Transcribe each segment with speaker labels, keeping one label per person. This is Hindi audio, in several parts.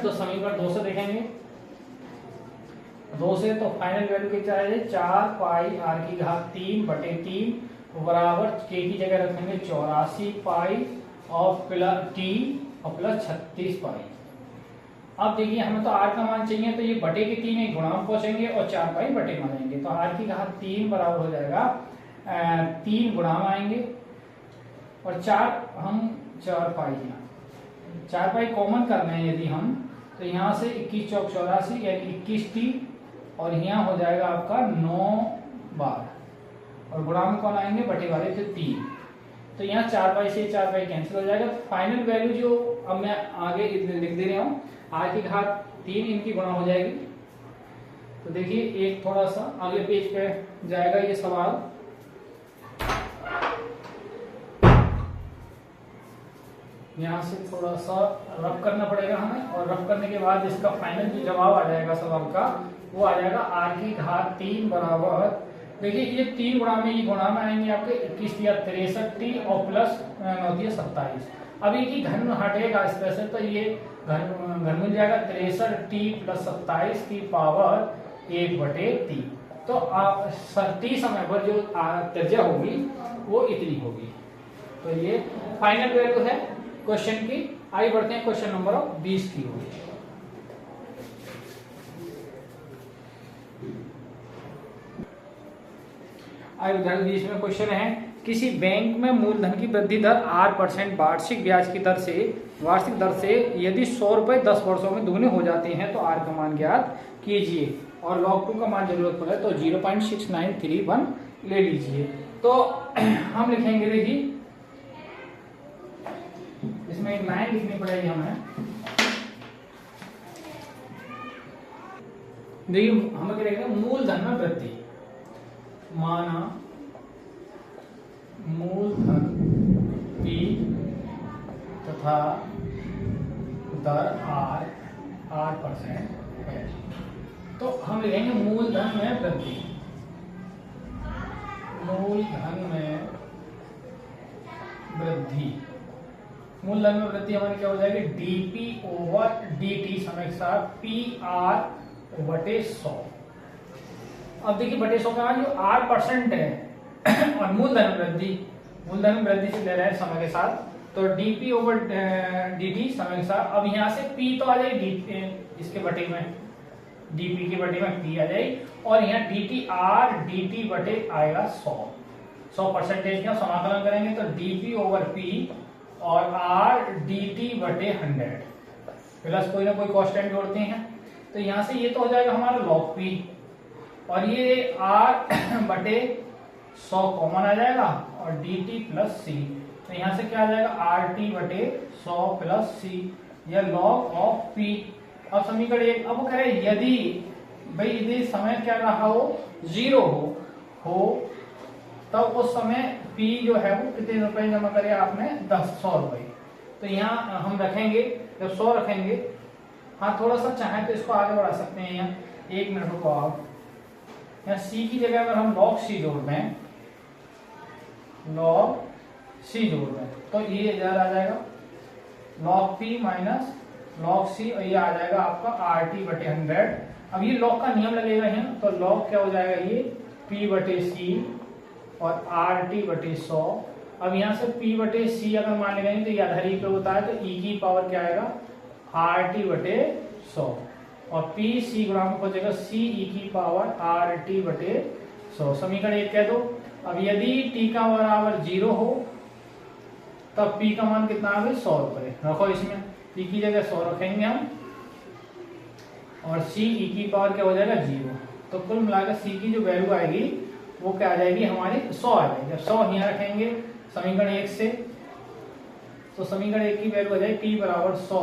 Speaker 1: तो समीकरण 2 से देखेंगे, 2 से तो फाइनल वैल्यू क्या है 4 पाई आर की घात 3 बटे 3 बराबर के की जगह रखेंगे 84 पाई और प्लस टी और प्लस 36 पाई। अब देखिए हमें तो आर का मान चाहिए, तो ये बटे के 3 एक गुणा में पहुंचेंगे और 4 पाई बटे में आएंगे, तो आर की घात 3 बराबर हो जाएगा 3 गुणा में आएंगे और 4 पाई, 4 पाई कॉमन करना है यदि हम, तो यहाँ से 21 चौक 84 यानी 21 टी और यहाँ हो जाएगा आपका 9 बार और गुणा में कौन आएंगे बटे वाले थे 3, तो यहाँ 4 पाई से 4 पाई कैंसिल हो जाएगा। फाइनल वैल्यू जो अब मैं आगे लिख दे रहा हूँ, आर की घात 3 इनकी गुणा हो जाएगी। तो देखिए एक थोड़ा सा अगले पेज पे जाएगा ये सवाल, यहाँ से थोड़ा सा रफ करना पड़ेगा हमें और रफ करने के बाद इसका फाइनल जो जवाब आ जाएगा सवाल का वो आ जाएगा आर की घात 3 बराबर, देखिए ये 3 गुणा में ये गुणा में आएंगे आपके 21 या 63 टी और प्लस 9 27। अब ये घन हटेगा स्पेशल, तो ये घन मिल जाएगा 63 टी प्लस 27 की पावर 1 बटे 3। तो आप टी समय पर जो त्रिज्या होगी वो इतनी होगी। तो ये फाइनल वैल्यू है क्वेश्चन की। आगे बढ़ते हैं क्वेश्चन नंबर 20 की ओर। आगे उदाहरण 20 में क्वेश्चन है, किसी बैंक में मूलधन की वृद्धि दर 8% वार्षिक ब्याज की दर से यदि 100 रुपए 10 वर्षों में दुगने हो जाते हैं तो आर का मान ज्ञात कीजिए और log 2 का मान जरूरत पड़े तो 0.6931 ले लीजिए। तो हम लिखेंगे, देखिए इसमें एक लाइन लिखनी पड़ेगी हमें, देखिए हमें क्या लिखेंगे मूलधन में वृद्धि, माना मूलधन P तथा दर R% है, तो हम लिखेंगे मूलधन में वृद्धि, मूलधन में वृद्धि, मूलधन में वृद्धि हमारी क्या हो जाएगी dp ओवर dt समय के साथ PR बटे 100। अब देखिए बटे 100 का जो R% है और मूलधन में वृद्धि से ले रहे हैं समय के साथ, तो dp ओवर dt समय के साथ। अब यहाँ से p तो आ जाएगी इसके बटे में, dp के बटे में p आ जाएगी और यहाँ dt dt बटे आएगा 100% का समाकलन करेंगे तो dp ओवर p और r dt बटे 100 प्लस कोई ना कोई कांस्टेंट जोड़ते हैं, तो यहाँ से ये तो हो जाएगा हमारा log p और ये r बटे 100 कॉमन आ जाएगा और dt प्लस c, तो यहाँ से क्या आ जाएगा rt बटे 100 प्लस c, यह log ऑफ p। अब समीकरण 1, अब वो कह रहे यदि भाई यदि समय क्या रहा हो 0 हो तब उस समय p जो है वो कितने रुपए जमा करे आपने 100 रुपए, तो यहाँ हम रखेंगे जब 100 रखेंगे, हाँ थोड़ा सा चाहे तो इसको आगे बढ़ा सकते हैं, यहाँ 1 मिनट रुको आप, यहाँ c की जगह अगर हम log c जोड़ दें, log c जोड़ दें तो ये इधर आ जाएगा log p minus log c और ये आ जाएगा आपका rt बटे 100। अब ये log का नियम लगेगा यहाँ, तो log क्या हो जाएगा ये p बटे c और rt बटे 100। अब यहाँ से p बटे c अगर मान लेंगे तो ये आधा ही पे होता है, तो e की पावर क्या आएगा rt बटे 100 और p c गुणा में हो जाएगा c e की पावर rt बटे 100। समीकरण 1 कह दो। अब यदि t का बराबर 0 हो तब p का मान कितना आ गया 100 रुपए, रखो इसमें p की जगह 100 रखेंगे हम और c e की पावर क्या हो जाएगा 0, तो कुल मिलाकर c की जो वैल्यू आएगी वो क्या आ जाएगी हमारी 100 आ जाएगी। जब 100 यहाँ रखेंगे समीकरण 1 से, तो समीकरण 1 की वैल्यू हो जाएगी t बराबर 100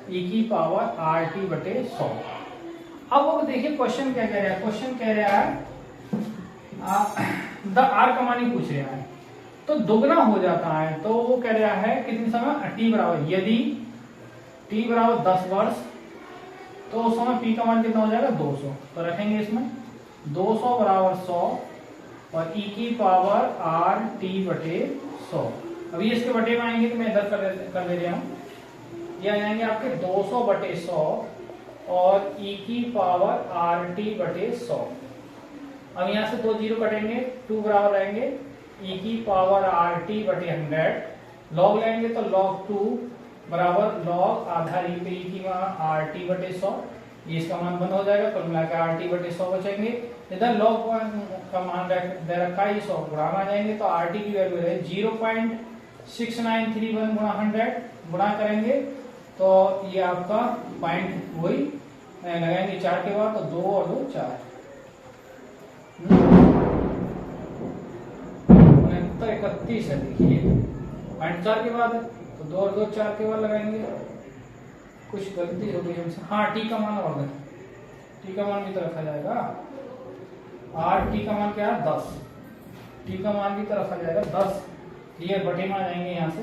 Speaker 1: e की पावर rt बटे 100। अब वो देखिए क्वेश्चन क्या कह रहा है, क्वेश्चन कह रहा है द आर का मान ही पूछ रहा है, तो दुगना हो जाता है, तो वो कह रहा है कितने समय t बराबर, यदि t बराबर 10 वर्ष तो उस समय p का मान कितना हो जाएगा 200, तो रखेंगे इसमें 200 बराबर 100 और e की पावर r t बटे 100। अभी इसके बटे में आएंगे तो मैं इधर कर दे रहा हूँ, ये आ जाएंगे आपके 200/100 और e की पावर RT/100। अब यहाँ से 2 जीरो कटेंगे, 2 बराबर रहेंगे e की पावर RT/100। लॉग लेंगे तो log 2 बराबर log आधा e पे e की RT/100। ये इसका मान बंद हो जाएगा, कुल मिलाकर RT/100 बचेंगे। इधर log का मान दे रखा है 100, गुणा आ जाएंगे तो RT की वैल्यू है 0.6931 गुणा 100, गुणा करेंगे तो ये आपका पॉइंट वही लगाएंगे 4 के बाद, तो 2 और 2 4, तो 31 है। देखिए पॉइंट 4 के बाद तो 2 और 2 4 के बाद लगाएंगे। कुछ गलती हो गई हमसे। हाँ, टी का मान और टी का मान भी तो रखा जाएगा। टी का मान क्या है 10, टी का मान भी तो रखा जाएगा 10। ये बटे में आ जाएंगे यहाँ से,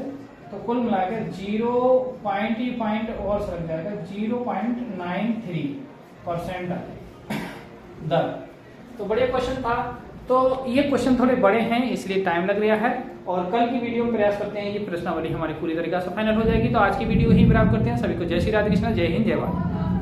Speaker 1: तो कुल मिलाकर 0.पॉइंट और सर जाएगा 0.93% दर। तो बढ़िया क्वेश्चन था। तो ये क्वेश्चन थोड़े बड़े हैं इसलिए टाइम लग रहा है, और कल की वीडियो में प्रयास करते हैं ये प्रश्नावली हमारी पूरी तरीके से फाइनल हो जाएगी। तो आज की वीडियो यहीं पर आप करते हैं। सभी को जय श्री राधे कृष्ण, जय हिंद, जय भारत।